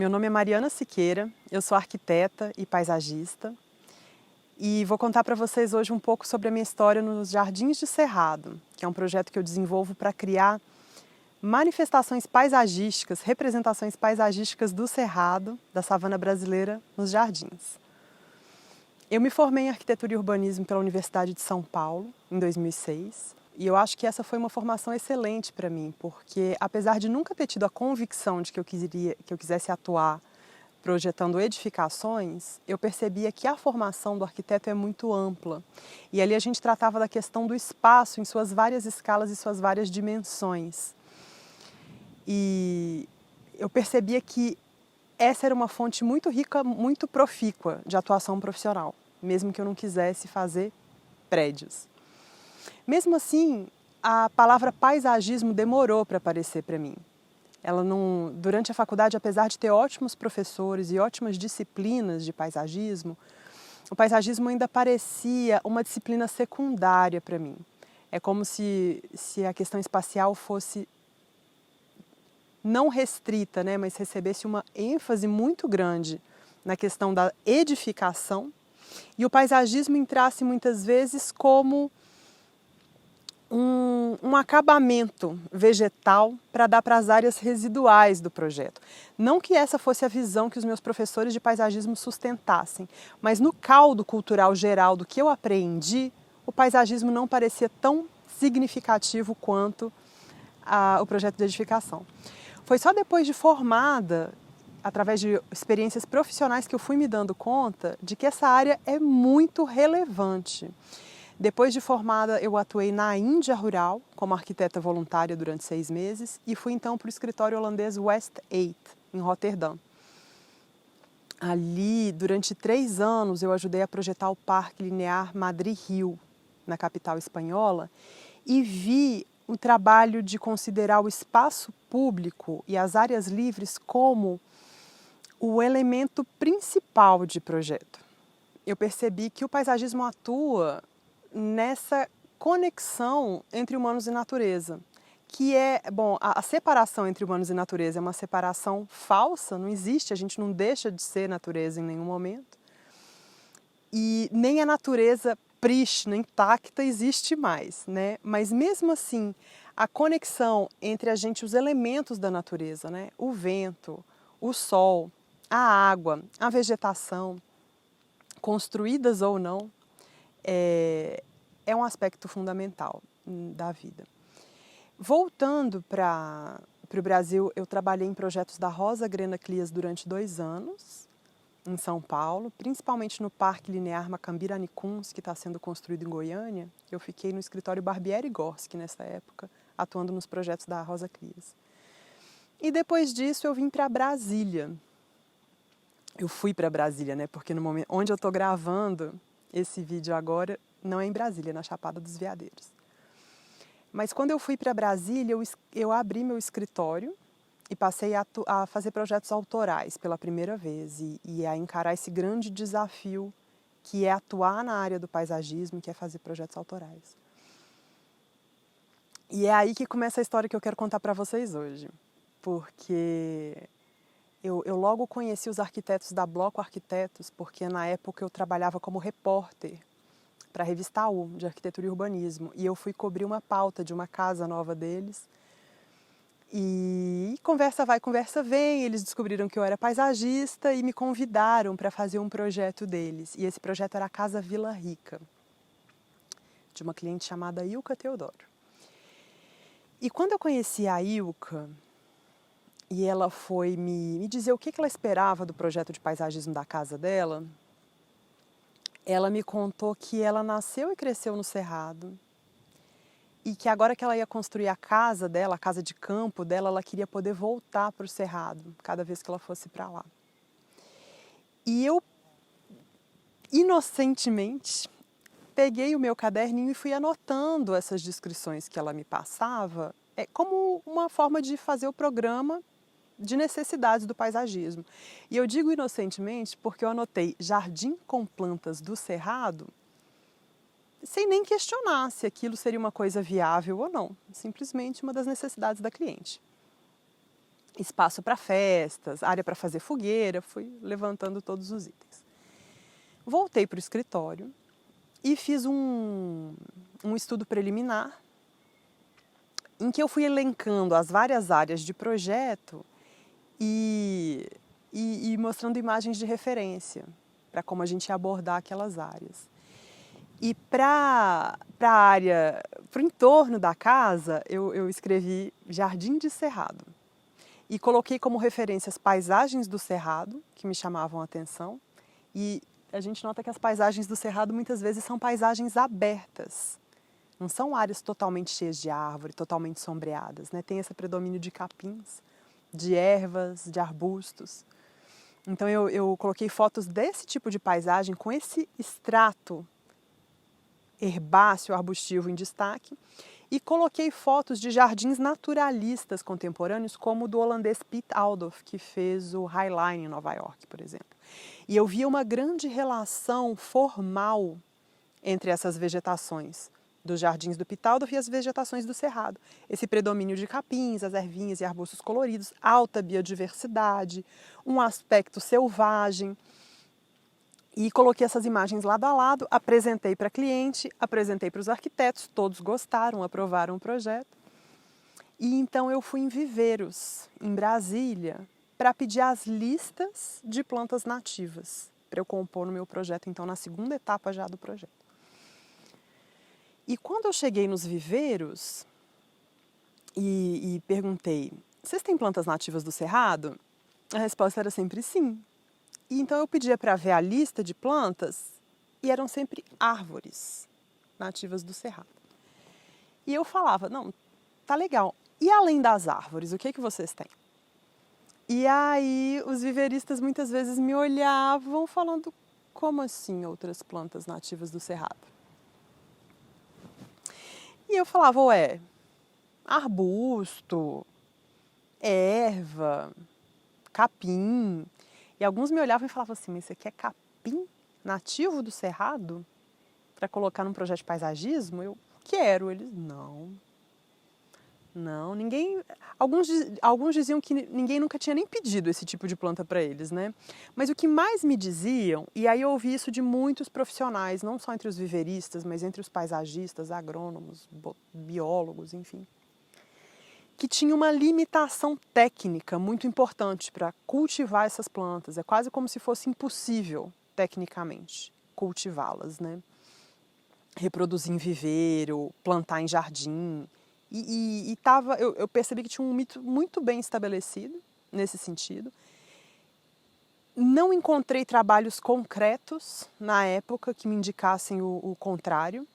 Meu nome é Mariana Siqueira, eu sou arquiteta e paisagista e vou contar para vocês hoje um pouco sobre a minha história nos Jardins de Cerrado, que é um projeto que eu desenvolvo para criar manifestações paisagísticas, representações paisagísticas do Cerrado, da savana brasileira, nos jardins. Eu me formei em arquitetura e urbanismo pela Universidade de São Paulo, em 2006, e eu acho que essa foi uma formação excelente para mim, porque apesar de nunca ter tido a convicção de que eu quisesse atuar projetando edificações, eu percebia que a formação do arquiteto é muito ampla. E ali a gente tratava da questão do espaço em suas várias escalas e suas várias dimensões. E eu percebia que essa era uma fonte muito rica, muito profícua de atuação profissional, mesmo que eu não quisesse fazer prédios. Mesmo assim, a palavra paisagismo demorou para aparecer para mim. Ela não, durante a faculdade, apesar de ter ótimos professores e ótimas disciplinas de paisagismo, o paisagismo ainda parecia uma disciplina secundária para mim. É como se a questão espacial fosse não restrita, né, mas recebesse uma ênfase muito grande na questão da edificação, e o paisagismo entrasse muitas vezes como um acabamento vegetal para dar para as áreas residuais do projeto. Não que essa fosse a visão que os meus professores de paisagismo sustentassem, mas no caldo cultural geral do que eu aprendi, o paisagismo não parecia tão significativo quanto o projeto de edificação. Foi só depois de formada, através de experiências profissionais, que eu fui me dando conta de que essa área é muito relevante. Depois de formada, eu atuei na Índia Rural como arquiteta voluntária durante 6 meses e fui então para o escritório holandês West 8, em Roterdã. Ali, durante 3 anos, eu ajudei a projetar o Parque Linear Madrid-Rio, na capital espanhola, e vi o trabalho de considerar o espaço público e as áreas livres como o elemento principal de projeto. Eu percebi que o paisagismo atua nessa conexão entre humanos e natureza, que é, bom, a separação entre humanos e natureza é uma separação falsa, não existe, a gente não deixa de ser natureza em nenhum momento, e nem a natureza prístina, intacta, existe mais, né? Mas mesmo assim, a conexão entre a gente, os elementos da natureza, né? O vento, o sol, a água, a vegetação, construídas ou não, é um aspecto fundamental da vida. Voltando para o Brasil, eu trabalhei em projetos da Rosa Grena Clias durante 2 anos, em São Paulo, principalmente no Parque Linear Macambira-Nicuns, que está sendo construído em Goiânia. Eu fiquei no escritório Barbieri Gorski nessa época, atuando nos projetos da Rosa Clias. E depois disso eu vim para Brasília. Eu fui para Brasília, né? Porque no momento onde eu estou gravando esse vídeo agora, não é em Brasília, é na Chapada dos Veadeiros. Mas quando eu fui para Brasília, eu abri meu escritório e passei a fazer projetos autorais pela primeira vez e a encarar esse grande desafio que é atuar na área do paisagismo, que é fazer projetos autorais. E é aí que começa a história que eu quero contar para vocês hoje, porque eu logo conheci os arquitetos da Bloco Arquitetos, porque na época eu trabalhava como repórter para a revista U, de arquitetura e urbanismo, e eu fui cobrir uma pauta de uma casa nova deles, e conversa vai, conversa vem, eles descobriram que eu era paisagista e me convidaram para fazer um projeto deles, e esse projeto era a Casa Vila Rica, de uma cliente chamada Ilka Teodoro. E quando eu conheci a Ilka, e ela foi me dizer o que ela esperava do projeto de paisagismo da casa dela, ela me contou que ela nasceu e cresceu no Cerrado e que agora que ela ia construir a casa dela, a casa de campo dela, ela queria poder voltar para o Cerrado cada vez que ela fosse para lá. E eu, inocentemente, peguei o meu caderninho e fui anotando essas descrições que ela me passava, como uma forma de fazer o programa de necessidades do paisagismo. E eu digo inocentemente porque eu anotei jardim com plantas do Cerrado sem nem questionar se aquilo seria uma coisa viável ou não, simplesmente uma das necessidades da cliente. espaço para festas, área para fazer fogueira, fui levantando todos os itens. Voltei para o escritório e fiz um estudo preliminar em que eu fui elencando as várias áreas de projeto e mostrando imagens de referência para como a gente ia abordar aquelas áreas. E para a área, para o entorno da casa, eu escrevi Jardim de Cerrado. E coloquei como referência as paisagens do Cerrado, que me chamavam a atenção. E a gente nota que as paisagens do Cerrado muitas vezes são paisagens abertas. Não são áreas totalmente cheias de árvore, totalmente sombreadas, né? Tem esse predomínio de capins, de ervas, de arbustos. Então eu coloquei fotos desse tipo de paisagem com esse extrato herbáceo, arbustivo em destaque, e coloquei fotos de jardins naturalistas contemporâneos, como o do holandês Piet Oudolf, que fez o High Line em Nova York, por exemplo. E eu via uma grande relação formal entre essas vegetações dos jardins do Piet Oudolf e as vegetações do Cerrado. Esse predomínio de capins, as ervinhas e arbustos coloridos, alta biodiversidade, um aspecto selvagem. E coloquei essas imagens lado a lado, apresentei para a cliente, apresentei para os arquitetos, todos gostaram, aprovaram o projeto. E então eu fui em viveiros, em Brasília, para pedir as listas de plantas nativas, para eu compor no meu projeto, então na segunda etapa já do projeto. E quando eu cheguei nos viveiros e perguntei, vocês têm plantas nativas do Cerrado? A resposta era sempre sim. E então eu pedia para ver a lista de plantas e eram sempre árvores nativas do Cerrado. E eu falava, não, tá legal. E além das árvores, o que vocês têm? E aí os viveiristas muitas vezes me olhavam falando, como assim outras plantas nativas do Cerrado? E eu falava, ué, arbusto, erva, capim. E alguns me olhavam e falavam assim, mas isso aqui é capim nativo do Cerrado? Para colocar num projeto de paisagismo? Eu quero. Eles, não, ninguém... Alguns diziam que ninguém nunca tinha nem pedido esse tipo de planta para eles, né? Mas o que mais me diziam, e aí eu ouvi isso de muitos profissionais, não só entre os viveiristas, mas entre os paisagistas, agrônomos, biólogos, enfim, que tinha uma limitação técnica muito importante para cultivar essas plantas. É quase como se fosse impossível, tecnicamente, cultivá-las, né? Reproduzir em viveiro, plantar em jardim. Eu percebi que tinha um mito muito bem estabelecido nesse sentido. Não encontrei trabalhos concretos na época que me indicassem o contrário.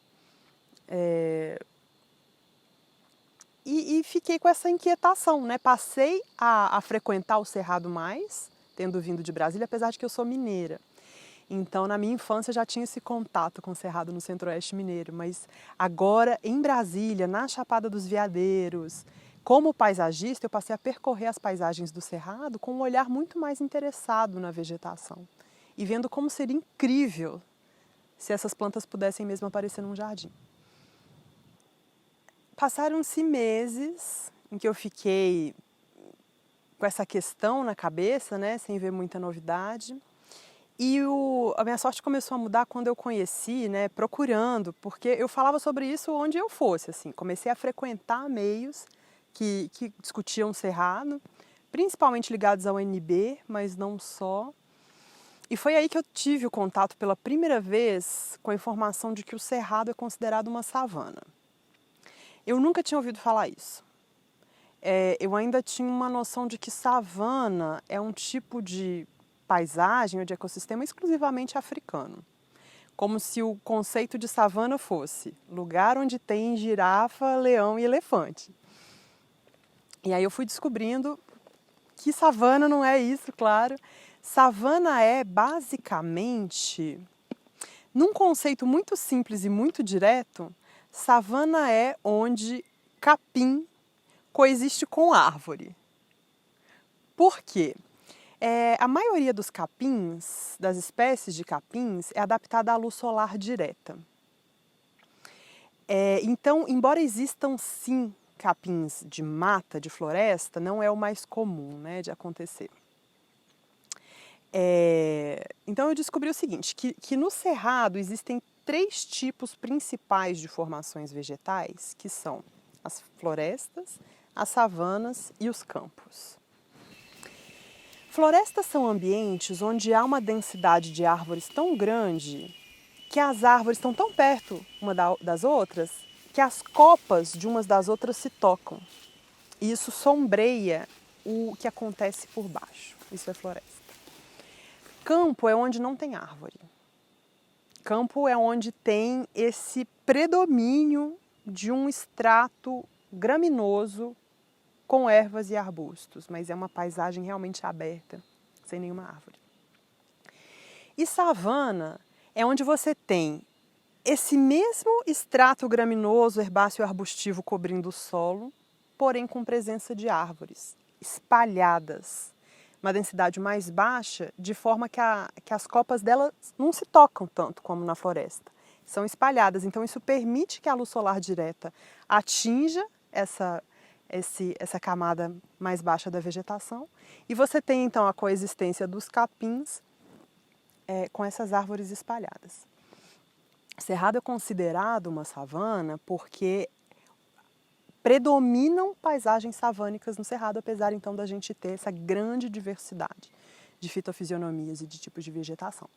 E fiquei com essa inquietação, né? Passei a frequentar o Cerrado mais, tendo vindo de Brasília, apesar de que eu sou mineira. Então, na minha infância, já tinha esse contato com o Cerrado no Centro-Oeste mineiro. Mas agora, em Brasília, na Chapada dos Veadeiros, como paisagista, eu passei a percorrer as paisagens do Cerrado com um olhar muito mais interessado na vegetação. E vendo como seria incrível se essas plantas pudessem mesmo aparecer num jardim. Passaram-se meses em que eu fiquei com essa questão na cabeça, né, sem ver muita novidade. E a minha sorte começou a mudar quando eu conheci, né, procurando, porque eu falava sobre isso onde eu fosse, assim. Comecei a frequentar meios que discutiam Cerrado, principalmente ligados ao NB, mas não só. E foi aí que eu tive o contato pela primeira vez com a informação de que o Cerrado é considerado uma savana. Eu nunca tinha ouvido falar isso. Eu ainda tinha uma noção de que savana é um tipo de paisagem ou de ecossistema exclusivamente africano. Como se o conceito de savana fosse lugar onde tem girafa, leão e elefante. E aí eu fui descobrindo que savana não é isso, claro. Savana é basicamente, num conceito muito simples e muito direto, savana é onde capim coexiste com árvore. Por quê? A maioria dos capins, das espécies de capins, é adaptada à luz solar direta. Então, embora existam sim capins de mata, de floresta, não é o mais comum, né, de acontecer. Então eu descobri o seguinte, que no Cerrado existem 3 tipos principais de formações vegetais, que são as florestas, as savanas e os campos. Florestas são ambientes onde há uma densidade de árvores tão grande que as árvores estão tão perto uma das outras que as copas de umas das outras se tocam. E isso sombreia o que acontece por baixo. Isso é floresta. Campo é onde não tem árvore. Campo é onde tem esse predomínio de um estrato graminoso com ervas e arbustos, mas é uma paisagem realmente aberta, sem nenhuma árvore. E savana é onde você tem esse mesmo estrato graminoso, herbáceo e arbustivo cobrindo o solo, porém com presença de árvores espalhadas, uma densidade mais baixa, de forma que as copas delas não se tocam tanto como na floresta. São espalhadas, então isso permite que a luz solar direta atinja essa camada mais baixa da vegetação, e você tem então a coexistência dos capins com essas árvores espalhadas. Cerrado é considerado uma savana porque predominam paisagens savânicas no Cerrado, apesar então da gente ter essa grande diversidade de fitofisionomias e de tipos de vegetação.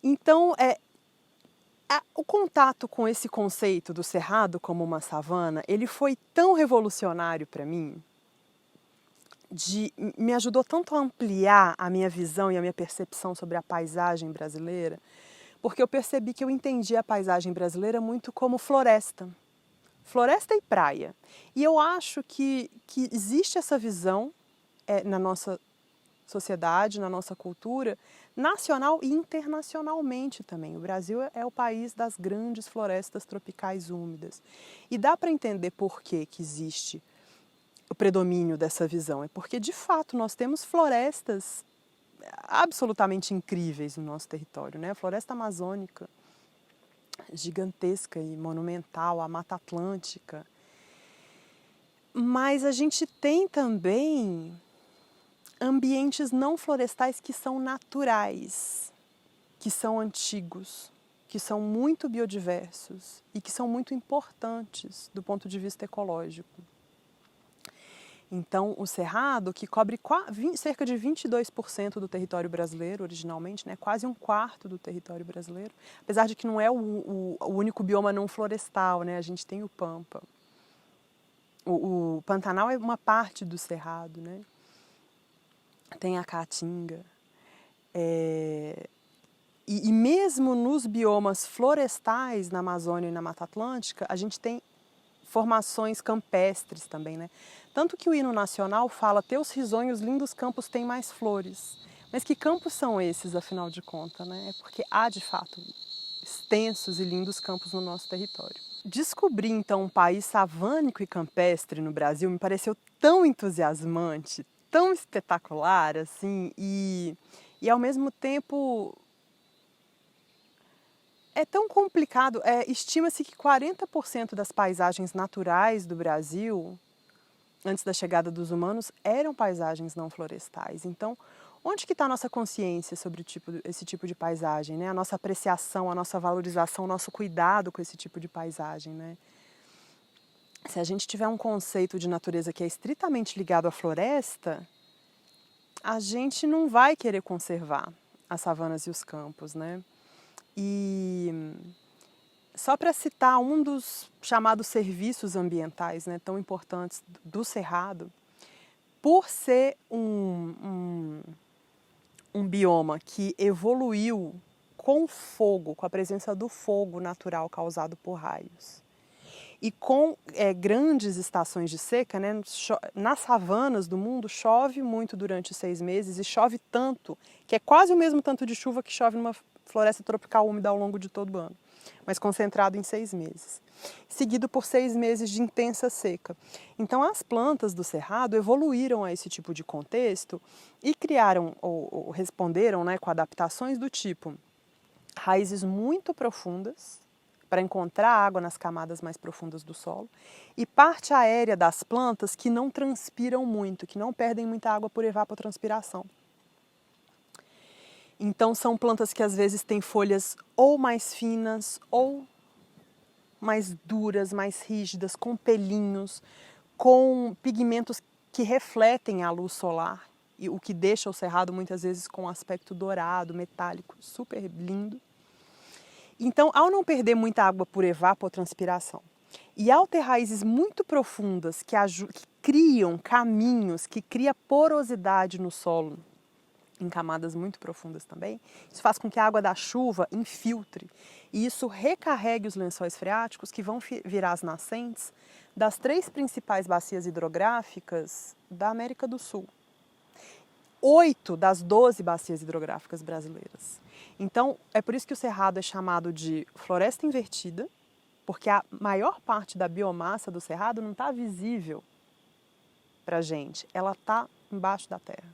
Então, o contato com esse conceito do Cerrado como uma savana, ele foi tão revolucionário para mim, me ajudou tanto a ampliar a minha visão e a minha percepção sobre a paisagem brasileira, porque eu percebi que eu entendia a paisagem brasileira muito como floresta e praia. E eu acho que existe essa visão na nossa sociedade, na nossa cultura, nacional e internacionalmente também. O Brasil é o país das grandes florestas tropicais úmidas. E dá para entender por que existe o predomínio dessa visão. É porque, de fato, nós temos florestas absolutamente incríveis no nosso território, né? A floresta amazônica, gigantesca e monumental, a Mata Atlântica. Mas a gente tem também ambientes não florestais que são naturais, que são antigos, que são muito biodiversos e que são muito importantes do ponto de vista ecológico. Então, o Cerrado, que cobre cerca de 22% do território brasileiro originalmente, né, quase um quarto do território brasileiro, apesar de que não é o único bioma não florestal, né, a gente tem o Pampa. O Pantanal é uma parte do Cerrado, né? Tem a Caatinga. E mesmo nos biomas florestais na Amazônia e na Mata Atlântica, a gente tem formações campestres também, né? Tanto que o hino nacional fala: teus risonhos lindos campos têm mais flores. Mas que campos são esses, afinal de contas, né? É porque há, de fato, extensos e lindos campos no nosso território. Descobrir, então, um país savânico e campestre no Brasil me pareceu tão entusiasmante, tão espetacular, assim, e ao mesmo tempo é tão complicado. Estima-se que 40% das paisagens naturais do Brasil, antes da chegada dos humanos, eram paisagens não florestais. Então, onde que está a nossa consciência sobre esse tipo de paisagem, né? A nossa apreciação, a nossa valorização, o nosso cuidado com esse tipo de paisagem, né? Se a gente tiver um conceito de natureza que é estritamente ligado à floresta, a gente não vai querer conservar as savanas e os campos, né? E só para citar um dos chamados serviços ambientais, né, tão importantes do Cerrado, por ser um bioma que evoluiu com fogo, com a presença do fogo natural causado por raios, e com grandes estações de seca, né, nas savanas do mundo chove muito durante 6 meses e chove tanto, que é quase o mesmo tanto de chuva que chove numa floresta tropical úmida ao longo de todo o ano, mas concentrado em 6 meses, seguido por 6 meses de intensa seca. Então as plantas do Cerrado evoluíram a esse tipo de contexto e criaram ou responderam, né, com adaptações do tipo raízes muito profundas, para encontrar água nas camadas mais profundas do solo, e parte aérea das plantas que não transpiram muito, que não perdem muita água por evapotranspiração. Então são plantas que às vezes têm folhas ou mais finas ou mais duras, mais rígidas, com pelinhos, com pigmentos que refletem a luz solar, e o que deixa o cerrado muitas vezes com um aspecto dourado, metálico, super lindo. Então, ao não perder muita água por evapotranspiração e ao ter raízes muito profundas que criam caminhos, que cria porosidade no solo, em camadas muito profundas também, isso faz com que a água da chuva infiltre e isso recarregue os lençóis freáticos que vão virar as nascentes das 3 principais bacias hidrográficas da América do Sul. 8 das 12 bacias hidrográficas brasileiras. Então, é por isso que o cerrado é chamado de floresta invertida, porque a maior parte da biomassa do cerrado não está visível para a gente, ela está embaixo da terra.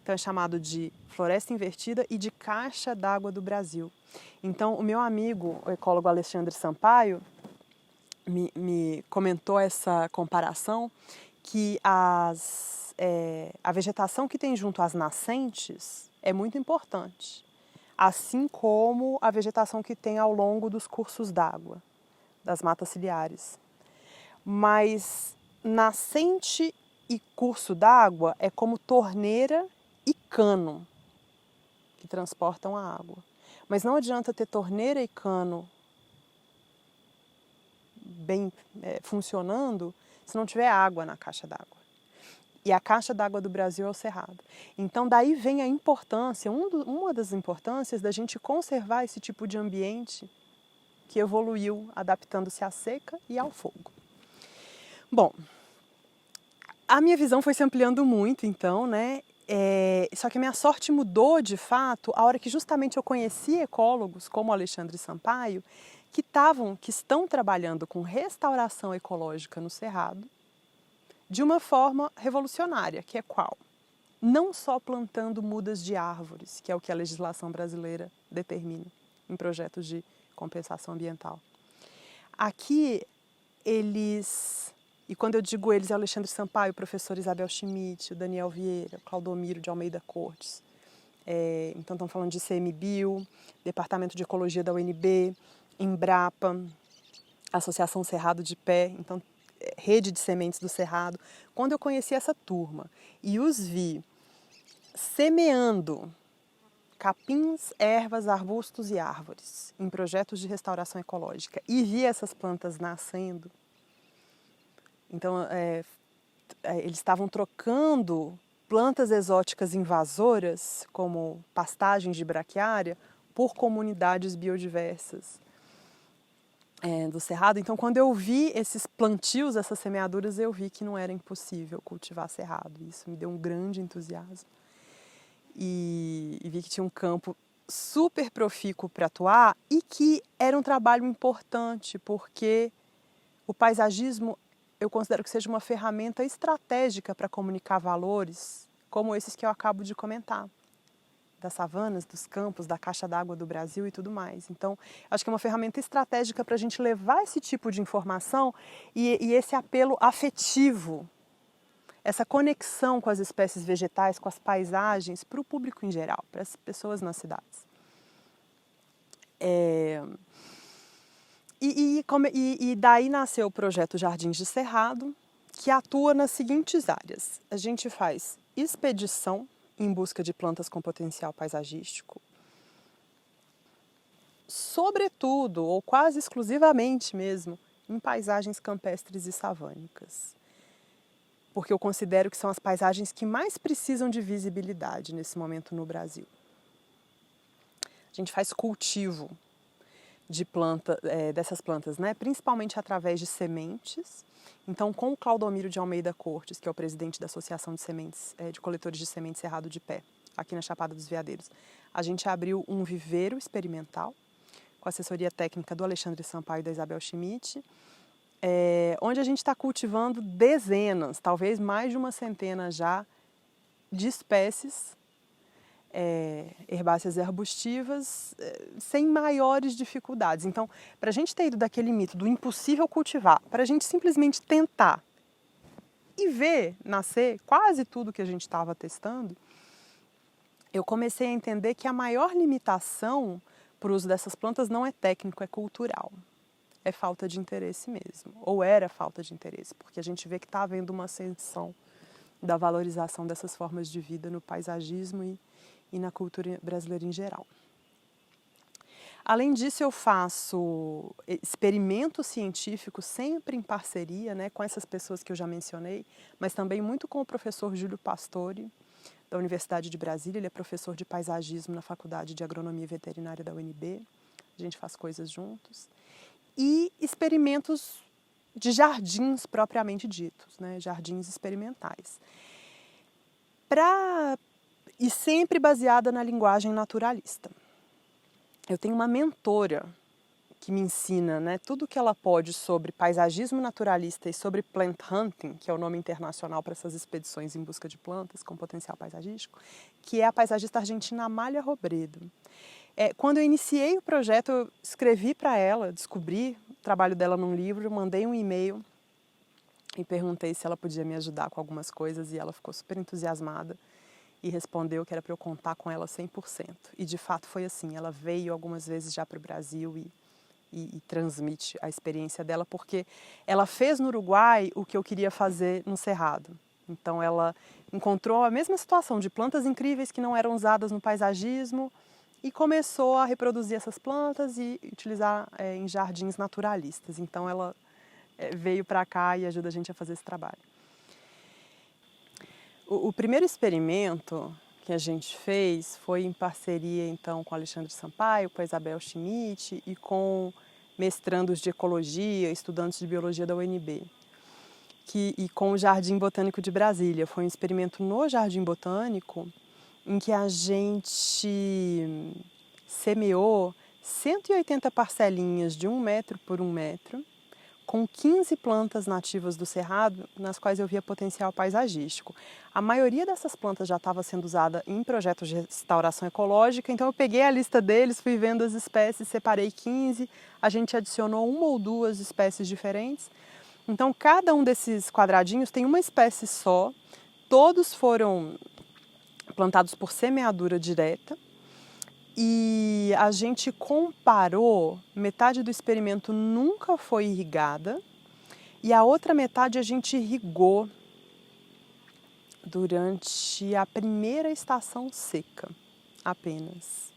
Então, é chamado de floresta invertida e de caixa d'água do Brasil. Então, o meu amigo, o ecólogo Alexandre Sampaio, me comentou essa comparação que a vegetação que tem junto às nascentes é muito importante, assim como a vegetação que tem ao longo dos cursos d'água, das matas ciliares. Mas nascente e curso d'água é como torneira e cano que transportam a água. Mas não adianta ter torneira e cano bem funcionando se não tiver água na caixa d'água. E a caixa d'água do Brasil é o cerrado. Então daí vem a importância, uma das importâncias da gente conservar esse tipo de ambiente que evoluiu adaptando-se à seca e ao fogo. Bom, a minha visão foi se ampliando muito então, né? Só que a minha sorte mudou de fato a hora que justamente eu conheci ecólogos como Alexandre Sampaio que estão trabalhando com restauração ecológica no cerrado de uma forma revolucionária, que é qual? Não só plantando mudas de árvores, que é o que a legislação brasileira determina em projetos de compensação ambiental. Aqui eles, e quando eu digo eles, é o Alexandre Sampaio, o professor Isabel Schmidt, o Daniel Vieira, o Claudomiro de Almeida Cortes. Então estão falando de ICMBio, Departamento de Ecologia da UNB, Embrapa, Associação Cerrado de Pé, então Rede de Sementes do Cerrado. Quando eu conheci essa turma e os vi semeando capins, ervas, arbustos e árvores em projetos de restauração ecológica e vi essas plantas nascendo, então eles estavam trocando plantas exóticas invasoras, como pastagens de braquiária, por comunidades biodiversas do cerrado. Então, quando eu vi esses plantios, essas semeaduras, eu vi que não era impossível cultivar cerrado. Isso me deu um grande entusiasmo. E vi que tinha um campo super profícuo para atuar e que era um trabalho importante, porque o paisagismo eu considero que seja uma ferramenta estratégica para comunicar valores como esses que eu acabo de comentar, das savanas, dos campos, da caixa d'água do Brasil e tudo mais. Então, acho que é uma ferramenta estratégica para a gente levar esse tipo de informação e esse apelo afetivo, essa conexão com as espécies vegetais, com as paisagens, para o público em geral, para as pessoas nas cidades. E daí nasceu o projeto Jardins de Cerrado, que atua nas seguintes áreas. A gente faz expedição em busca de plantas com potencial paisagístico, sobretudo, ou quase exclusivamente mesmo, em paisagens campestres e savânicas. Porque eu considero que são as paisagens que mais precisam de visibilidade nesse momento no Brasil. A gente faz cultivo de dessas plantas, né? Principalmente através de sementes. Então, com o Claudomiro de Almeida Cortes, que é o presidente da Associação de Sementes, de Coletores de Sementes Cerrado de Pé, aqui na Chapada dos Veadeiros, a gente abriu um viveiro experimental, com a assessoria técnica do Alexandre Sampaio e da Isabel Schmidt, onde a gente está cultivando dezenas, talvez mais de uma centena já, de espécies herbáceas e arbustivas sem maiores dificuldades. Então, para a gente ter ido daquele mito do impossível cultivar, para a gente simplesmente tentar e ver nascer quase tudo que a gente estava testando, eu comecei a entender que a maior limitação para o uso dessas plantas não é técnico, é cultural. É falta de interesse mesmo, ou era falta de interesse, porque a gente vê que está havendo uma ascensão da valorização dessas formas de vida no paisagismo e na cultura brasileira em geral. Além disso, eu faço experimentos científicos sempre em parceria, né, com essas pessoas que eu já mencionei, mas também muito com o professor Júlio Pastore, da Universidade de Brasília. Ele é professor de paisagismo na Faculdade de Agronomia e Veterinária da UNB. A gente faz coisas juntos. E experimentos de jardins propriamente ditos, né, jardins experimentais. E sempre baseada na linguagem naturalista. Eu tenho uma mentora que me ensina, né, tudo o que ela pode sobre paisagismo naturalista e sobre plant hunting, que é o nome internacional para essas expedições em busca de plantas com potencial paisagístico, que é a paisagista argentina Amália Robredo. Quando eu iniciei o projeto, eu escrevi para ela, descobri o trabalho dela num livro, mandei um e-mail e perguntei se ela podia me ajudar com algumas coisas, e ela ficou super entusiasmada e respondeu que era para eu contar com ela 100%. E de fato foi assim, ela veio algumas vezes já para o Brasil e transmite a experiência dela, porque ela fez no Uruguai o que eu queria fazer no Cerrado. Então ela encontrou a mesma situação de plantas incríveis que não eram usadas no paisagismo e começou a reproduzir essas plantas e utilizar em jardins naturalistas. Então ela veio para cá e ajuda a gente a fazer esse trabalho. O primeiro experimento que a gente fez foi em parceria então com Alexandre Sampaio, com a Isabel Schmidt e com mestrandos de ecologia, estudantes de biologia da UNB, e com o Jardim Botânico de Brasília. Foi um experimento no Jardim Botânico em que a gente semeou 180 parcelinhas de 1 metro por 1 metro, com 15 plantas nativas do Cerrado, nas quais eu via potencial paisagístico. A maioria dessas plantas já estava sendo usada em projetos de restauração ecológica, então eu peguei a lista deles, fui vendo as espécies, separei 15, a gente adicionou 1 ou 2 espécies diferentes. Então cada um desses quadradinhos tem uma espécie só, todos foram plantados por semeadura direta. E a gente comparou, metade do experimento nunca foi irrigada e a outra metade a gente irrigou durante a primeira estação seca, apenas.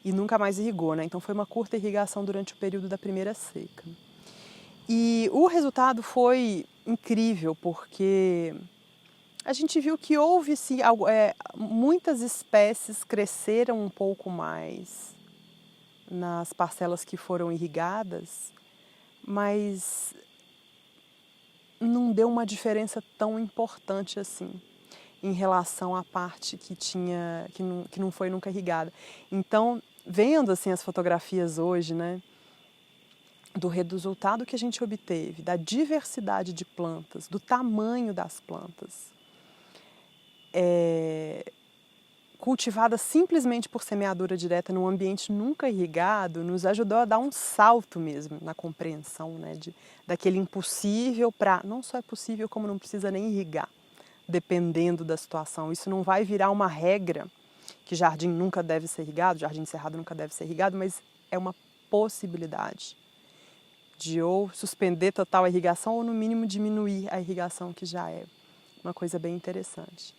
E nunca mais irrigou, né? Então foi uma curta irrigação durante o período da primeira seca. E o resultado foi incrível, porque a gente viu que houve, sim, muitas espécies cresceram um pouco mais nas parcelas que foram irrigadas, mas não deu uma diferença tão importante assim em relação à parte que não foi nunca irrigada. Então, vendo assim as fotografias hoje, né, do resultado que a gente obteve, da diversidade de plantas, do tamanho das plantas, cultivada simplesmente por semeadura direta num ambiente nunca irrigado, nos ajudou a dar um salto mesmo na compreensão, né, daquele impossível para não só é possível, como não precisa nem irrigar, dependendo da situação. Isso não vai virar uma regra que jardim nunca deve ser irrigado, jardim cerrado nunca deve ser irrigado, mas é uma possibilidade de ou suspender total a irrigação ou no mínimo diminuir a irrigação, que já é uma coisa bem interessante.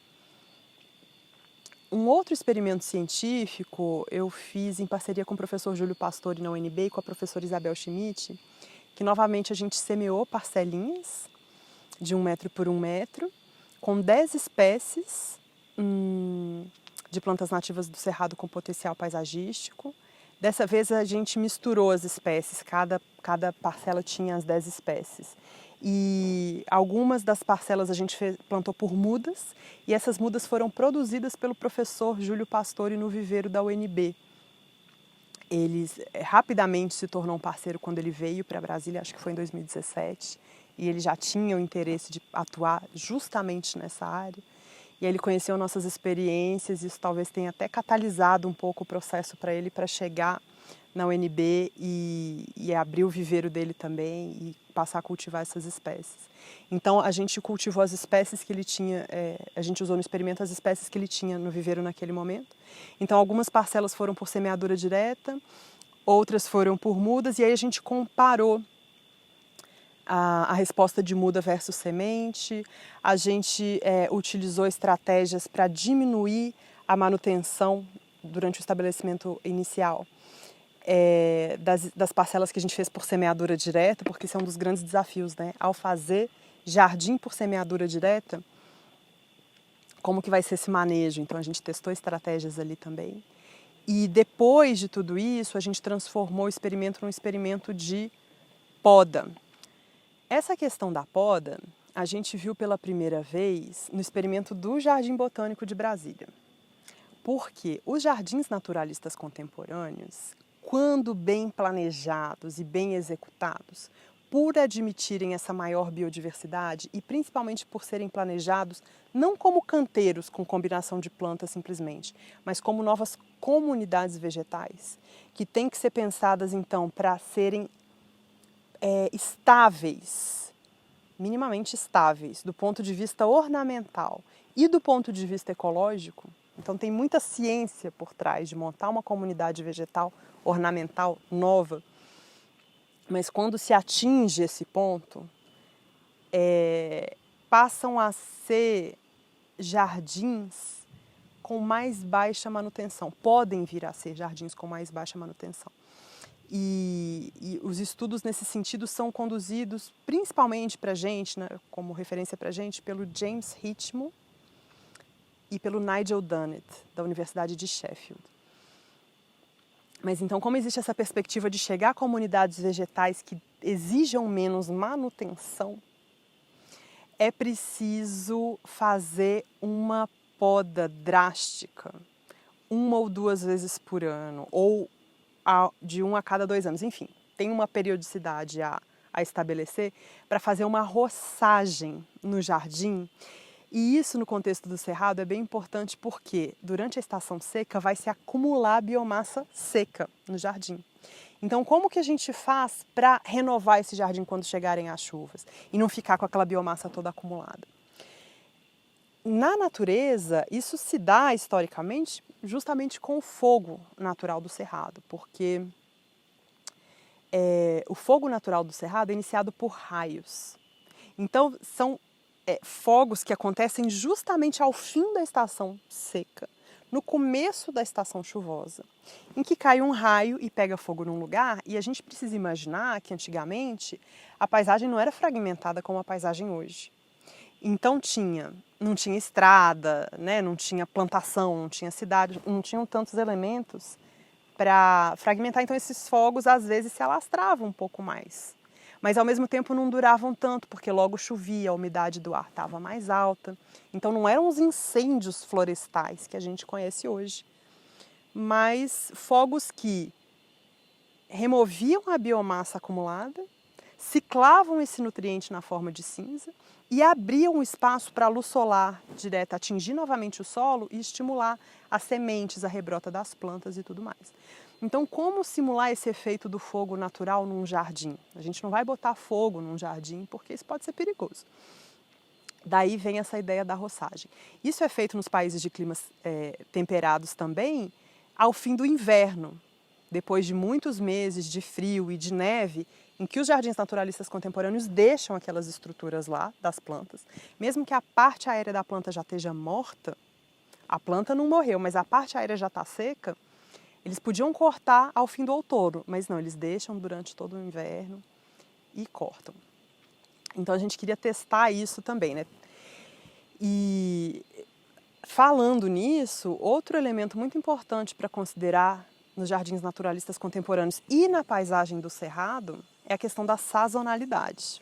Um outro experimento científico eu fiz em parceria com o professor Júlio Pastore na UNB e com a professora Isabel Schmidt, que novamente a gente semeou parcelinhas de 1 metro por 1 metro, com 10 espécies de plantas nativas do Cerrado com potencial paisagístico. Dessa vez a gente misturou as espécies, cada parcela tinha as 10 espécies. E algumas das parcelas a gente plantou por mudas, e essas mudas foram produzidas pelo professor Júlio Pastore no viveiro da UNB. Ele rapidamente se tornou um parceiro quando ele veio para Brasília, acho que foi em 2017, e ele já tinha o interesse de atuar justamente nessa área. E aí ele conheceu nossas experiências, isso talvez tenha até catalisado um pouco o processo para ele para chegar na UNB e abrir o viveiro dele também e passar a cultivar essas espécies. Então a gente cultivou as espécies que ele tinha, a gente usou no experimento as espécies que ele tinha no viveiro naquele momento. Então algumas parcelas foram por semeadura direta, outras foram por mudas, e aí a gente comparou a resposta de muda versus semente. A gente utilizou estratégias para diminuir a manutenção durante o estabelecimento inicial das parcelas que a gente fez por semeadura direta, porque esse é um dos grandes desafios, né? Ao fazer jardim por semeadura direta, como que vai ser esse manejo? Então a gente testou estratégias ali também. E depois de tudo isso, a gente transformou o experimento num experimento de poda. Essa questão da poda, a gente viu pela primeira vez no experimento do Jardim Botânico de Brasília. Porque os jardins naturalistas contemporâneos, quando bem planejados e bem executados, por admitirem essa maior biodiversidade e principalmente por serem planejados não como canteiros com combinação de plantas simplesmente, mas como novas comunidades vegetais, que têm que ser pensadas então para serem estáveis, minimamente estáveis, do ponto de vista ornamental e do ponto de vista ecológico. Então tem muita ciência por trás de montar uma comunidade vegetal ornamental nova, mas quando se atinge esse ponto, passam a ser jardins com mais baixa manutenção, podem vir a ser jardins com mais baixa manutenção. E os estudos nesse sentido são conduzidos principalmente para a gente, né, como referência para a gente, pelo James Hitchell e pelo Nigel Dunnett, da Universidade de Sheffield. Mas então, como existe essa perspectiva de chegar a comunidades vegetais que exijam menos manutenção, é preciso fazer uma poda drástica, 1 ou 2 vezes por ano, ou de 1 a cada 2 anos, enfim, tem uma periodicidade a estabelecer para fazer uma roçagem no jardim. E isso no contexto do cerrado é bem importante porque durante a estação seca vai se acumular biomassa seca no jardim. Então como que a gente faz para renovar esse jardim quando chegarem as chuvas e não ficar com aquela biomassa toda acumulada? Na natureza, isso se dá historicamente justamente com o fogo natural do cerrado, porque o fogo natural do cerrado é iniciado por raios. Então, são fogos que acontecem justamente ao fim da estação seca, no começo da estação chuvosa, em que cai um raio e pega fogo num lugar, e a gente precisa imaginar que antigamente a paisagem não era fragmentada como a paisagem hoje. Então não tinha estrada, né? Não tinha plantação, não tinha cidade, não tinham tantos elementos para fragmentar. Então esses fogos às vezes se alastravam um pouco mais. Mas ao mesmo tempo não duravam tanto, porque logo chovia, a umidade do ar estava mais alta. Então não eram os incêndios florestais que a gente conhece hoje, mas fogos que removiam a biomassa acumulada, ciclavam esse nutriente na forma de cinza e abriam o espaço para a luz solar direta atingir novamente o solo e estimular as sementes, a rebrota das plantas e tudo mais. Então, como simular esse efeito do fogo natural num jardim? A gente não vai botar fogo num jardim porque isso pode ser perigoso. Daí vem essa ideia da roçagem. Isso é feito nos países de climas temperados também ao fim do inverno, depois de muitos meses de frio e de neve, em que os jardins naturalistas contemporâneos deixam aquelas estruturas lá das plantas, mesmo que a parte aérea da planta já esteja morta, a planta não morreu, mas a parte aérea já está seca, eles podiam cortar ao fim do outono, mas não, eles deixam durante todo o inverno e cortam. Então a gente queria testar isso também, né? E falando nisso, outro elemento muito importante para considerar nos jardins naturalistas contemporâneos e na paisagem do cerrado é a questão da sazonalidade.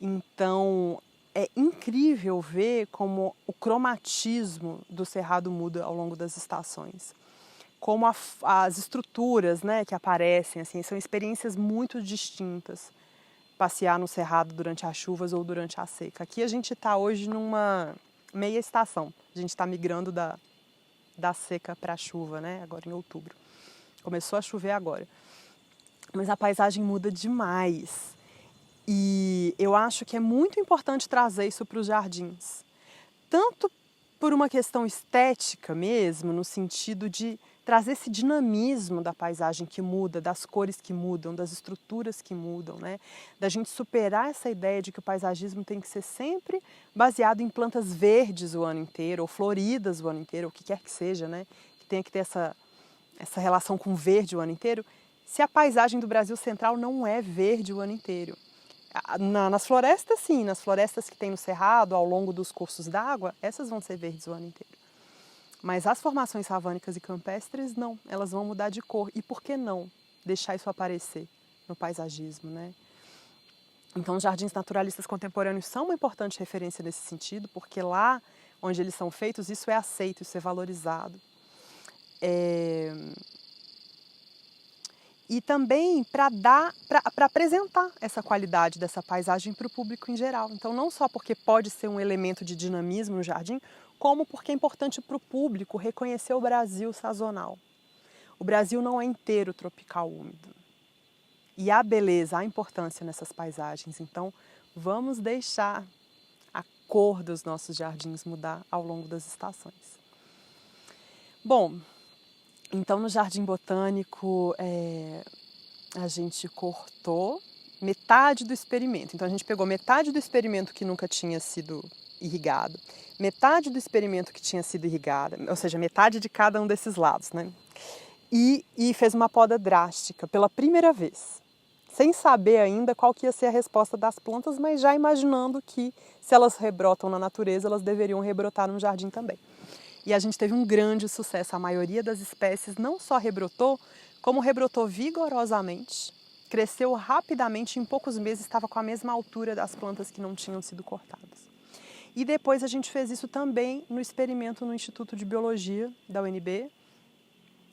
Então, é incrível ver como o cromatismo do cerrado muda ao longo das estações. Como as estruturas, né, que aparecem, assim, são experiências muito distintas. Passear no cerrado durante as chuvas ou durante a seca. Aqui a gente está hoje numa meia estação. A gente está migrando da seca para a chuva, né? Agora em outubro. Começou a chover agora. Mas a paisagem muda demais. E eu acho que é muito importante trazer isso para os jardins. Tanto por uma questão estética mesmo, no sentido de trazer esse dinamismo da paisagem que muda, das cores que mudam, das estruturas que mudam, né? Da gente superar essa ideia de que o paisagismo tem que ser sempre baseado em plantas verdes o ano inteiro, ou floridas o ano inteiro, ou o que quer que seja, né? Que tenha que ter essa relação com verde o ano inteiro, se a paisagem do Brasil Central não é verde o ano inteiro. Nas florestas, sim, nas florestas que tem no Cerrado, ao longo dos cursos d'água, essas vão ser verdes o ano inteiro. Mas as formações savânicas e campestres, não, elas vão mudar de cor. E por que não deixar isso aparecer no paisagismo, né? Então, os jardins naturalistas contemporâneos são uma importante referência nesse sentido, porque lá onde eles são feitos, isso é aceito, isso é valorizado. E também para apresentar essa qualidade dessa paisagem para o público em geral. Então, não só porque pode ser um elemento de dinamismo no jardim, como porque é importante para o público reconhecer o Brasil sazonal. O Brasil não é inteiro tropical úmido. E há beleza, há importância nessas paisagens. Então, vamos deixar a cor dos nossos jardins mudar ao longo das estações. Bom, então no Jardim Botânico a gente cortou metade do experimento. Então a gente pegou metade do experimento que nunca tinha sido irrigado, metade do experimento que tinha sido irrigada, ou seja, metade de cada um desses lados, né? E fez uma poda drástica pela primeira vez, sem saber ainda qual que ia ser a resposta das plantas, mas já imaginando que se elas rebrotam na natureza, elas deveriam rebrotar no jardim também. E a gente teve um grande sucesso. A maioria das espécies não só rebrotou, como rebrotou vigorosamente, cresceu rapidamente e em poucos meses estava com a mesma altura das plantas que não tinham sido cortadas. E depois a gente fez isso também no experimento no Instituto de Biologia da UNB,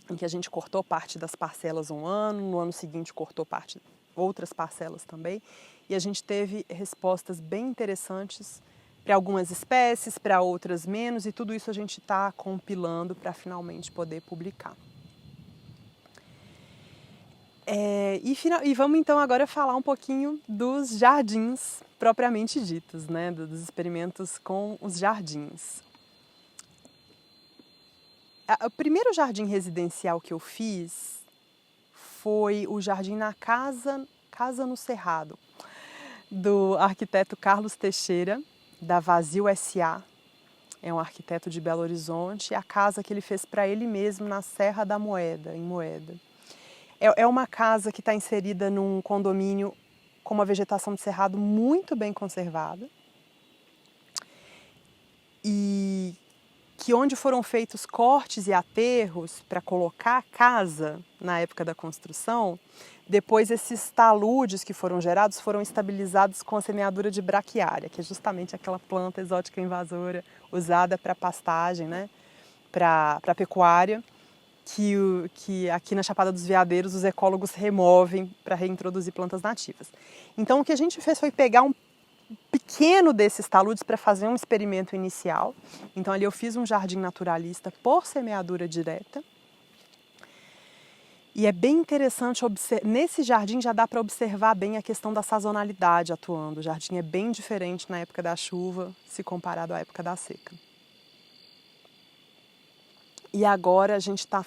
em que a gente cortou parte das parcelas um ano, no ano seguinte cortou outras parcelas também, e a gente teve respostas bem interessantes para algumas espécies, para outras menos, e tudo isso a gente está compilando para finalmente poder publicar. E vamos então agora falar um pouquinho dos jardins propriamente ditos, né? Dos experimentos com os jardins. O primeiro jardim residencial que eu fiz foi o jardim na Casa no Cerrado, do arquiteto Carlos Teixeira, da Vazio S.A., é um arquiteto de Belo Horizonte, a casa que ele fez para ele mesmo na Serra da Moeda, em Moeda. É uma casa que está inserida num condomínio com uma vegetação de cerrado muito bem conservada e que onde foram feitos cortes e aterros para colocar a casa na época da construção, depois esses taludes que foram gerados foram estabilizados com a semeadura de braquiária, que é justamente aquela planta exótica invasora usada para pastagem, né? Para pecuária, que aqui na Chapada dos Veadeiros os ecólogos removem para reintroduzir plantas nativas. Então o que a gente fez foi pegar um pequeno desses taludes para fazer um experimento inicial. Então ali eu fiz um jardim naturalista por semeadura direta. E é bem interessante, nesse jardim já dá para observar bem a questão da sazonalidade atuando. O jardim é bem diferente na época da chuva, se comparado à época da seca. E agora a gente está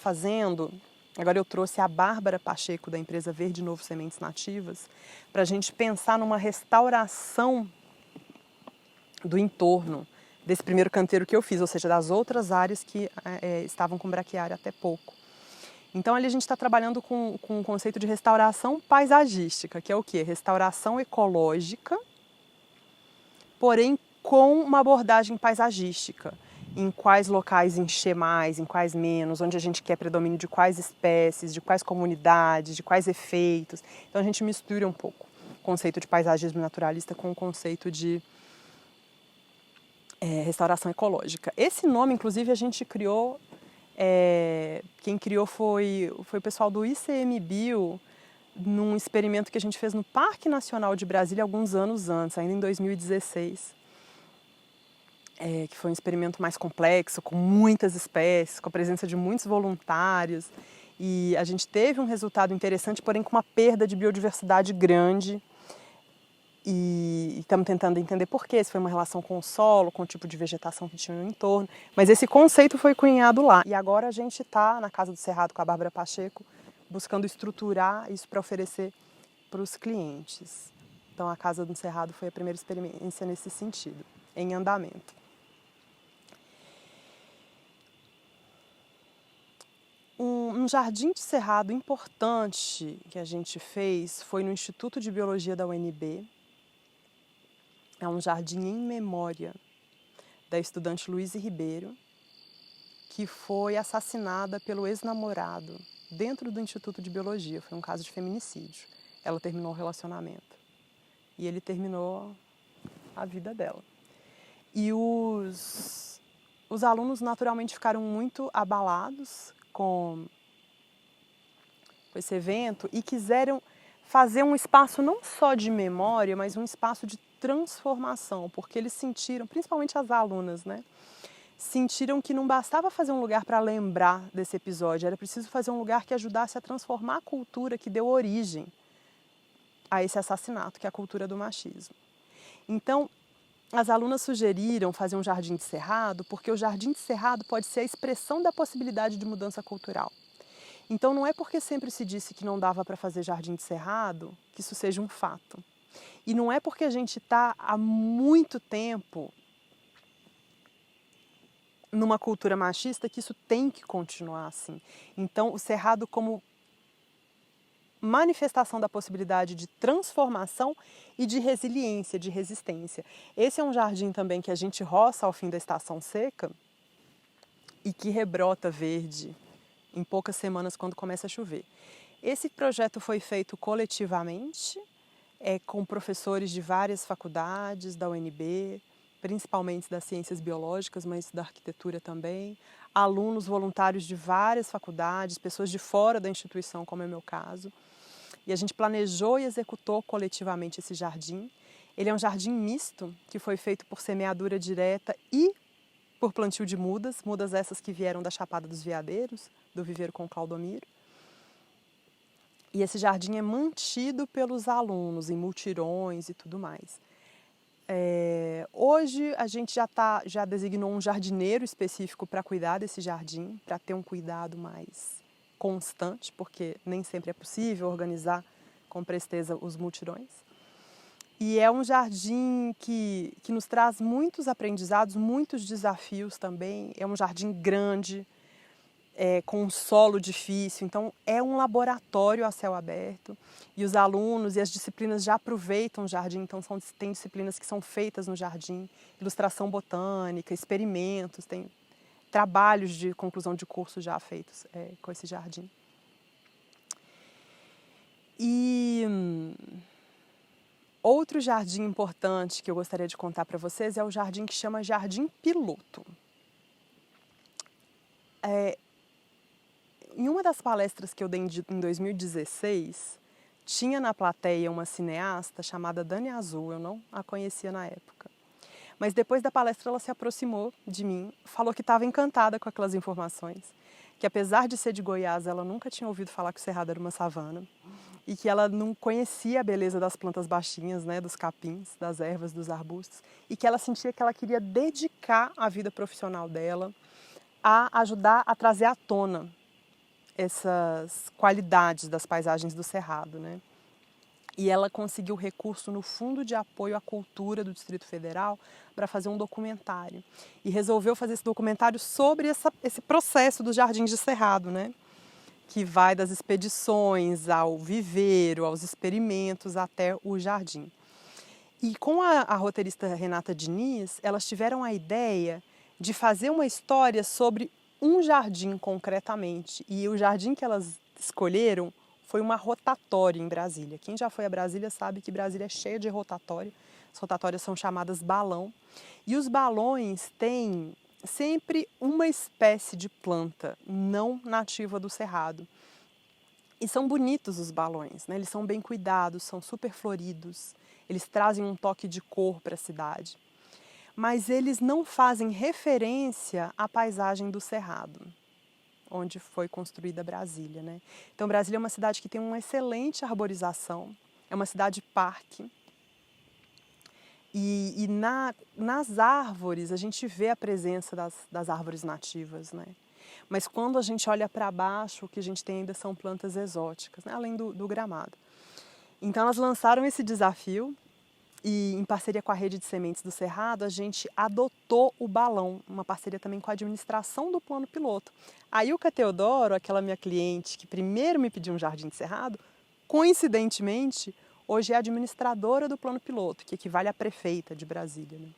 agora eu trouxe a Bárbara Pacheco, da empresa Verde Novo Sementes Nativas, para a gente pensar numa restauração do entorno desse primeiro canteiro que eu fiz, ou seja, das outras áreas que estavam com braquiária até pouco. Então ali a gente está trabalhando com o conceito de restauração paisagística, que é o quê? Restauração ecológica, porém com uma abordagem paisagística. Em quais locais encher mais, em quais menos, onde a gente quer predomínio de quais espécies, de quais comunidades, de quais efeitos. Então a gente mistura um pouco o conceito de paisagismo naturalista com o conceito de restauração ecológica. Esse nome, inclusive, a gente criou, quem criou foi o pessoal do ICMBio, num experimento que a gente fez no Parque Nacional de Brasília alguns anos antes, ainda em 2016. que foi um experimento mais complexo, com muitas espécies, com a presença de muitos voluntários. E a gente teve um resultado interessante, porém com uma perda de biodiversidade grande. E estamos tentando entender por quê, se foi uma relação com o solo, com o tipo de vegetação que tinha no entorno. Mas esse conceito foi cunhado lá. E agora a gente está na Casa do Cerrado com a Bárbara Pacheco, buscando estruturar isso para oferecer para os clientes. Então a Casa do Cerrado foi a primeira experiência nesse sentido, em andamento. Um jardim de cerrado importante que a gente fez foi no Instituto de Biologia da UNB. É um jardim em memória da estudante Luíse Ribeiro, que foi assassinada pelo ex-namorado dentro do Instituto de Biologia. Foi um caso de feminicídio. Ela terminou o relacionamento e ele terminou a vida dela. E os alunos naturalmente ficaram muito abalados com esse evento e quiseram fazer um espaço não só de memória, mas um espaço de transformação, porque eles sentiram, principalmente as alunas, né? Sentiram que não bastava fazer um lugar para lembrar desse episódio, era preciso fazer um lugar que ajudasse a transformar a cultura que deu origem a esse assassinato, que é a cultura do machismo. Então, as alunas sugeriram fazer um jardim de cerrado, porque o jardim de cerrado pode ser a expressão da possibilidade de mudança cultural. Então, não é porque sempre se disse que não dava para fazer jardim de cerrado que isso seja um fato. E não é porque a gente está há muito tempo numa cultura machista que isso tem que continuar assim. Então, o cerrado como manifestação da possibilidade de transformação e de resiliência, de resistência. Esse é um jardim também que a gente roça ao fim da estação seca e que rebrota verde em poucas semanas quando começa a chover. Esse projeto foi feito coletivamente, com professores de várias faculdades da UNB, principalmente das ciências biológicas, mas da arquitetura também, alunos voluntários de várias faculdades, pessoas de fora da instituição, como é o meu caso. E a gente planejou e executou coletivamente esse jardim. Ele é um jardim misto, que foi feito por semeadura direta e por plantio de mudas, mudas essas que vieram da Chapada dos Veadeiros, do viveiro com Claudomiro. E esse jardim é mantido pelos alunos em multirões e tudo mais. Hoje a gente já designou um jardineiro específico para cuidar desse jardim, para ter um cuidado mais constante, porque nem sempre é possível organizar com presteza os multirões. E é um jardim que nos traz muitos aprendizados, muitos desafios também. É um jardim grande, com um solo difícil, então é um laboratório a céu aberto. E os alunos e as disciplinas já aproveitam o jardim, então tem disciplinas que são feitas no jardim, ilustração botânica, experimentos, tem trabalhos de conclusão de curso já feitos com esse jardim. E outro jardim importante que eu gostaria de contar para vocês é o jardim que chama Jardim Piloto. Em uma das palestras que eu dei em 2016, tinha na plateia uma cineasta chamada Dani Azul, eu não a conhecia na época. Mas depois da palestra ela se aproximou de mim, falou que estava encantada com aquelas informações, que apesar de ser de Goiás, ela nunca tinha ouvido falar que o Cerrado era uma savana, e que ela não conhecia a beleza das plantas baixinhas, né, dos capins, das ervas, dos arbustos, e que ela sentia que ela queria dedicar a vida profissional dela a ajudar a trazer à tona essas qualidades das paisagens do Cerrado, né? E ela conseguiu recurso no Fundo de Apoio à Cultura do Distrito Federal para fazer um documentário. E resolveu fazer esse documentário sobre esse processo dos jardins de Cerrado, né? Que vai das expedições ao viveiro, aos experimentos até o jardim. E com a roteirista Renata Diniz, elas tiveram a ideia de fazer uma história sobre um jardim concretamente. E o jardim que elas escolheram foi uma rotatória em Brasília. Quem já foi a Brasília sabe que Brasília é cheia de rotatória. As rotatórias são chamadas balão. E os balões têm sempre uma espécie de planta não nativa do Cerrado. E são bonitos os balões, né? Eles são bem cuidados, são super floridos. Eles trazem um toque de cor para a cidade. mas eles não fazem referência à paisagem do Cerrado, onde foi construída Brasília, né? Então Brasília é uma cidade que tem uma excelente arborização, é uma cidade-parque, e nas árvores a gente vê a presença das árvores nativas, né? Mas quando a gente olha para baixo, o que a gente tem ainda são plantas exóticas, né? Além do gramado. Então elas lançaram esse desafio e, em parceria com a Rede de Sementes do Cerrado, a gente adotou o balão, uma parceria também com a administração do plano piloto. A Ilka Teodoro, aquela minha cliente que primeiro me pediu um jardim de cerrado, coincidentemente, hoje é administradora do plano piloto, que equivale à prefeita de Brasília, né?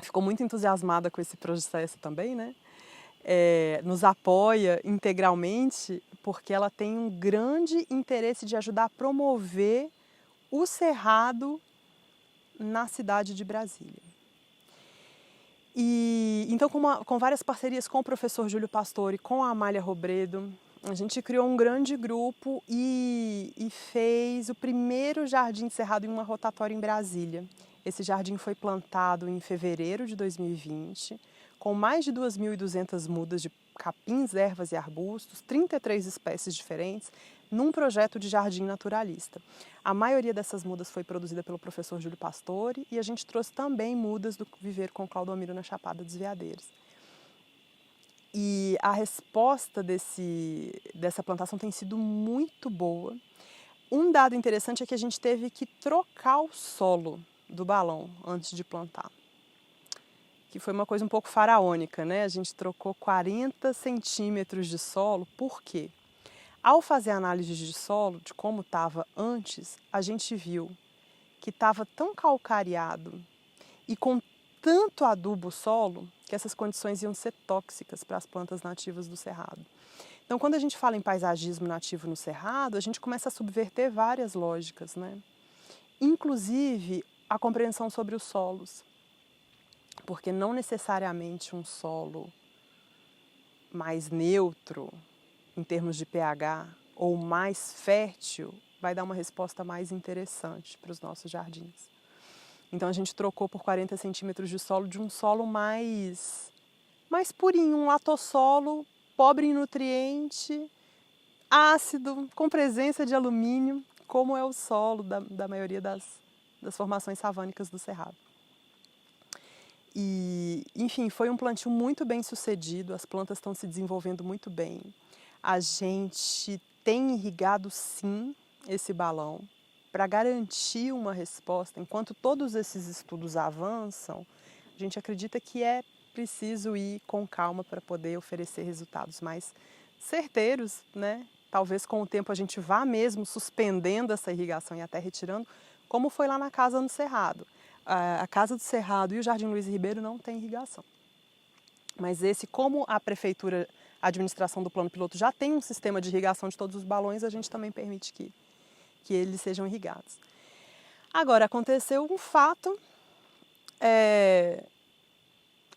Ficou muito entusiasmada com esse processo também, né? Nos apoia integralmente porque ela tem um grande interesse de ajudar a promover o cerrado na cidade de Brasília. E então, com várias parcerias com o professor Júlio Pastore, com a Amália Robredo, a gente criou um grande grupo e fez o primeiro jardim de cerrado em uma rotatória em Brasília. Esse jardim foi plantado em fevereiro de 2020, com mais de 2.200 mudas de capins, ervas e arbustos, 33 espécies diferentes, num projeto de jardim naturalista. A maioria dessas mudas foi produzida pelo professor Júlio Pastore e a gente trouxe também mudas do Viver com Claudomiro na Chapada dos Veadeiros. E a resposta dessa plantação tem sido muito boa. Um dado interessante é que a gente teve que trocar o solo do balão antes de plantar, que foi uma coisa um pouco faraônica, né? A gente trocou 40 centímetros de solo. Por quê? Ao fazer a análise de solo, de como estava antes, a gente viu que estava tão calcareado e com tanto adubo solo que essas condições iam ser tóxicas para as plantas nativas do Cerrado. Então, quando a gente fala em paisagismo nativo no Cerrado, a gente começa a subverter várias lógicas, né? Inclusive a compreensão sobre os solos, porque não necessariamente um solo mais neutro, em termos de pH, ou mais fértil, vai dar uma resposta mais interessante para os nossos jardins. Então a gente trocou por 40 centímetros de solo de um solo mais purinho, um latossolo, pobre em nutriente, ácido, com presença de alumínio, como é o solo da maioria das formações savânicas do Cerrado. E, enfim, foi um plantio muito bem sucedido, as plantas estão se desenvolvendo muito bem. A gente tem irrigado, sim, esse balão para garantir uma resposta. Enquanto todos esses estudos avançam, a gente acredita que é preciso ir com calma para poder oferecer resultados mais certeiros, né? Talvez com o tempo a gente vá mesmo suspendendo essa irrigação e até retirando, como foi lá na Casa do Cerrado. A Casa do Cerrado e o Jardim Luiz Ribeiro não tem irrigação. Mas como a prefeitura, a administração do plano piloto já tem um sistema de irrigação de todos os balões, a gente também permite que eles sejam irrigados. Agora, aconteceu um fato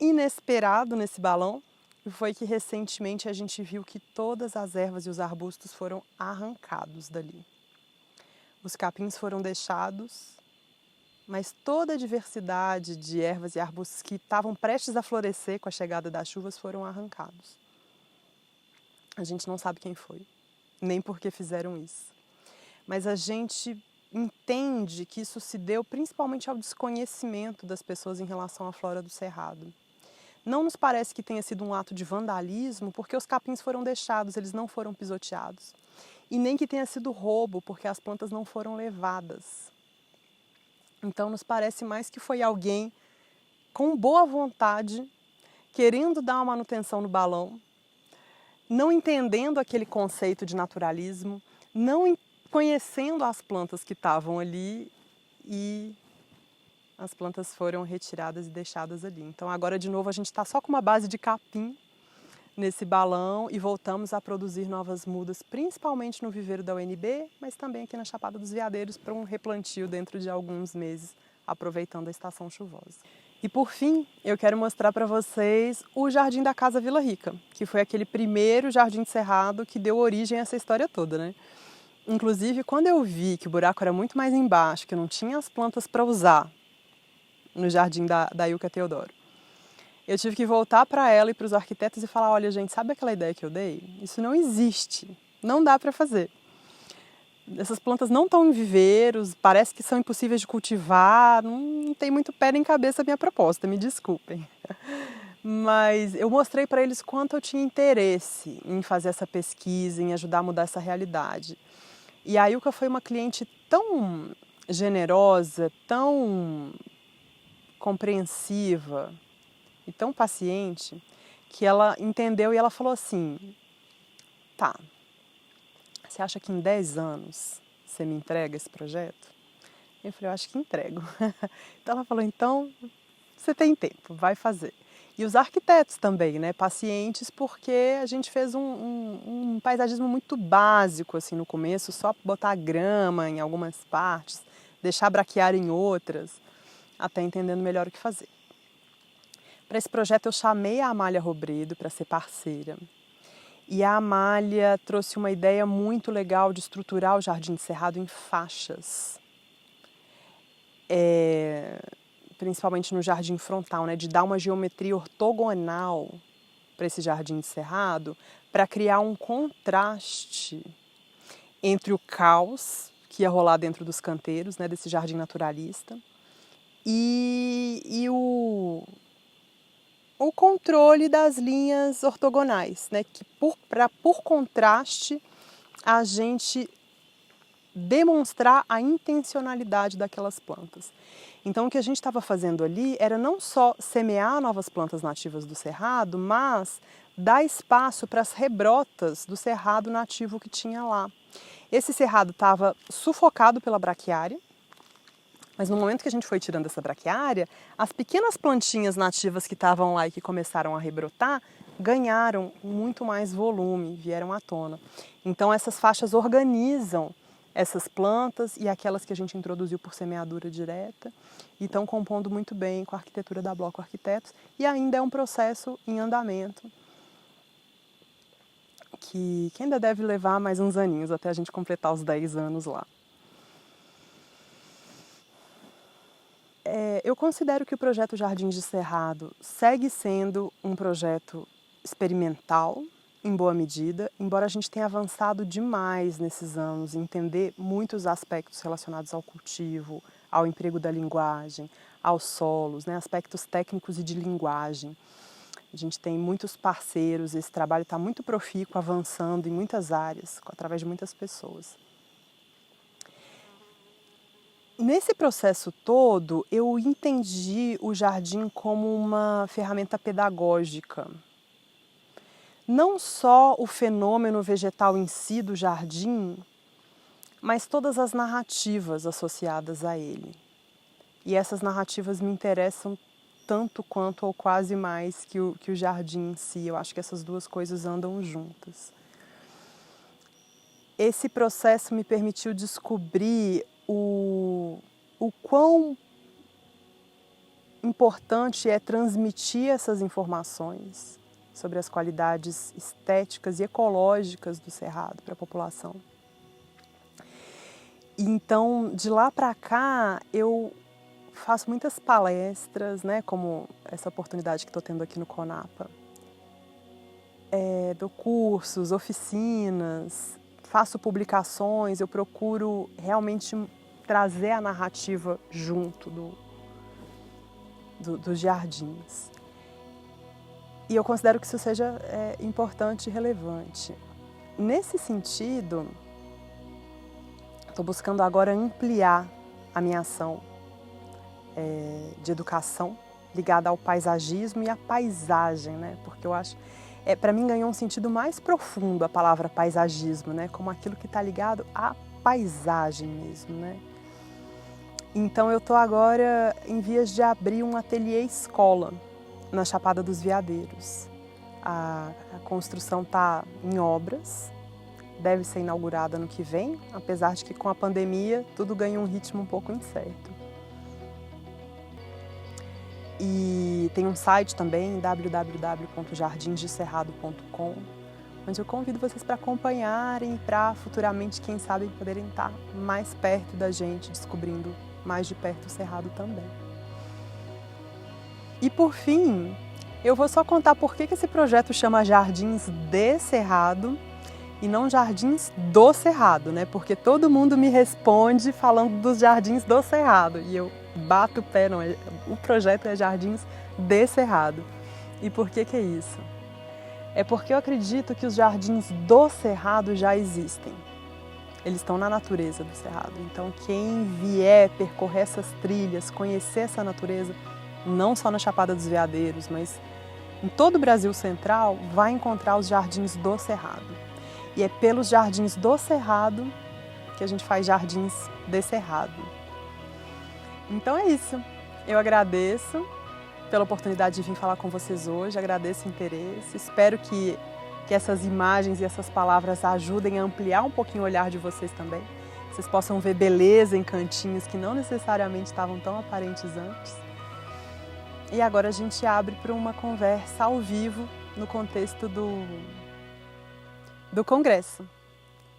inesperado nesse balão, e foi que recentemente a gente viu que todas as ervas e os arbustos foram arrancados dali. Os capins foram deixados, mas toda a diversidade de ervas e arbustos que estavam prestes a florescer com a chegada das chuvas foram arrancados. A gente não sabe quem foi, nem por que fizeram isso. Mas a gente entende que isso se deu principalmente ao desconhecimento das pessoas em relação à flora do Cerrado. Não nos parece que tenha sido um ato de vandalismo, porque os capins foram deixados, eles não foram pisoteados. E nem que tenha sido roubo, porque as plantas não foram levadas. Então, nos parece mais que foi alguém com boa vontade, querendo dar uma manutenção no balão, não entendendo aquele conceito de naturalismo, não conhecendo as plantas que estavam ali, e as plantas foram retiradas e deixadas ali. Então agora de novo a gente está só com uma base de capim nesse balão e voltamos a produzir novas mudas, principalmente no viveiro da UNB, mas também aqui na Chapada dos Veadeiros para um replantio dentro de alguns meses, aproveitando a estação chuvosa. E por fim, eu quero mostrar para vocês o Jardim da Casa Vila Rica, que foi aquele primeiro jardim de cerrado que deu origem a essa história toda, né? Inclusive, quando eu vi que o buraco era muito mais embaixo, que não tinha as plantas para usar, no jardim da Ilka Teodoro. Eu tive que voltar para ela e para os arquitetos e falar, olha gente, sabe aquela ideia que eu dei? Isso não existe, não dá para fazer. Essas plantas não estão em viveiros, parece que são impossíveis de cultivar, não tem muito pé nem cabeça a minha proposta, me desculpem. Mas eu mostrei para eles quanto eu tinha interesse em fazer essa pesquisa, em ajudar a mudar essa realidade. E a Ilka foi uma cliente tão generosa, tão compreensiva e tão paciente, que ela entendeu e ela falou assim, tá, você acha que em 10 anos você me entrega esse projeto? Eu falei, eu acho que entrego. Então ela falou, então você tem tempo, vai fazer. E os arquitetos também, né, pacientes, porque a gente fez um paisagismo muito básico assim no começo, só botar grama em algumas partes, deixar braquiária em outras, até entendendo melhor o que fazer. Para esse projeto eu chamei a Amália Robredo para ser parceira. E a Amália trouxe uma ideia muito legal de estruturar o Jardim de Cerrado em faixas. Principalmente no jardim frontal, né, de dar uma geometria ortogonal para esse jardim de cerrado, para criar um contraste entre o caos que ia rolar dentro dos canteiros, né, desse jardim naturalista, e o controle das linhas ortogonais, né, que por contraste a gente demonstrar a intencionalidade daquelas plantas. Então o que a gente estava fazendo ali era não só semear novas plantas nativas do cerrado, mas dar espaço para as rebrotas do cerrado nativo que tinha lá. Esse cerrado estava sufocado pela braquiária, mas no momento que a gente foi tirando essa braquiária, as pequenas plantinhas nativas que estavam lá e que começaram a rebrotar ganharam muito mais volume, vieram à tona. Então essas faixas organizam essas plantas e aquelas que a gente introduziu por semeadura direta e estão compondo muito bem com a arquitetura da Bloco Arquitetos e ainda é um processo em andamento que ainda deve levar mais uns aninhos até a gente completar os 10 anos lá. Eu considero que o projeto Jardins de Cerrado segue sendo um projeto experimental, em boa medida, embora a gente tenha avançado demais nesses anos, entender muitos aspectos relacionados ao cultivo, ao emprego da linguagem, aos solos, né, aspectos técnicos e de linguagem. A gente tem muitos parceiros, esse trabalho está muito profícuo, avançando em muitas áreas, através de muitas pessoas. Nesse processo todo, eu entendi o jardim como uma ferramenta pedagógica. Não só o fenômeno vegetal em si do jardim, mas todas as narrativas associadas a ele. E essas narrativas me interessam tanto quanto ou quase mais que o jardim em si. Eu acho que essas duas coisas andam juntas. Esse processo me permitiu descobrir o quão importante é transmitir essas informações sobre as qualidades estéticas e ecológicas do cerrado para a população. Então, de lá para cá, eu faço muitas palestras, né, como essa oportunidade que estou tendo aqui no Conapa. Dou cursos, oficinas, faço publicações, eu procuro realmente trazer a narrativa junto dos jardins. E eu considero que isso seja importante e relevante. Nesse sentido, estou buscando agora ampliar a minha ação de educação ligada ao paisagismo e à paisagem, né? Porque eu acho, para mim ganhou um sentido mais profundo a palavra paisagismo, né? Como aquilo que está ligado à paisagem mesmo, né? Então eu estou agora em vias de abrir um ateliê escola na Chapada dos Veadeiros. A construção está em obras, deve ser inaugurada no que vem, apesar de que com a pandemia tudo ganha um ritmo um pouco incerto. E tem um site também, www.jardinsdecerrado.com, onde eu convido vocês para acompanharem e para futuramente, quem sabe, poderem estar mais perto da gente, descobrindo mais de perto o Cerrado também. E por fim, eu vou só contar por que esse projeto chama Jardins de Cerrado e não Jardins do Cerrado, né? Porque todo mundo me responde falando dos Jardins do Cerrado e eu bato o pé, não, o projeto é Jardins de Cerrado. E por que é isso? É porque eu acredito que os Jardins do Cerrado já existem. Eles estão na natureza do Cerrado. Então quem vier percorrer essas trilhas, conhecer essa natureza, não só na Chapada dos Veadeiros, mas em todo o Brasil Central, vai encontrar os Jardins do Cerrado. E é pelos Jardins do Cerrado que a gente faz Jardins de Cerrado. Então é isso. Eu agradeço pela oportunidade de vir falar com vocês hoje, agradeço o interesse, espero que essas imagens e essas palavras ajudem a ampliar um pouquinho o olhar de vocês também. Vocês possam ver beleza em cantinhos que não necessariamente estavam tão aparentes antes. E agora a gente abre para uma conversa ao vivo no contexto do Congresso.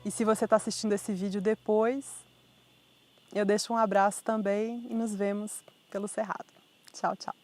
E se você está assistindo esse vídeo depois, eu deixo um abraço também e nos vemos pelo Cerrado. Tchau, tchau.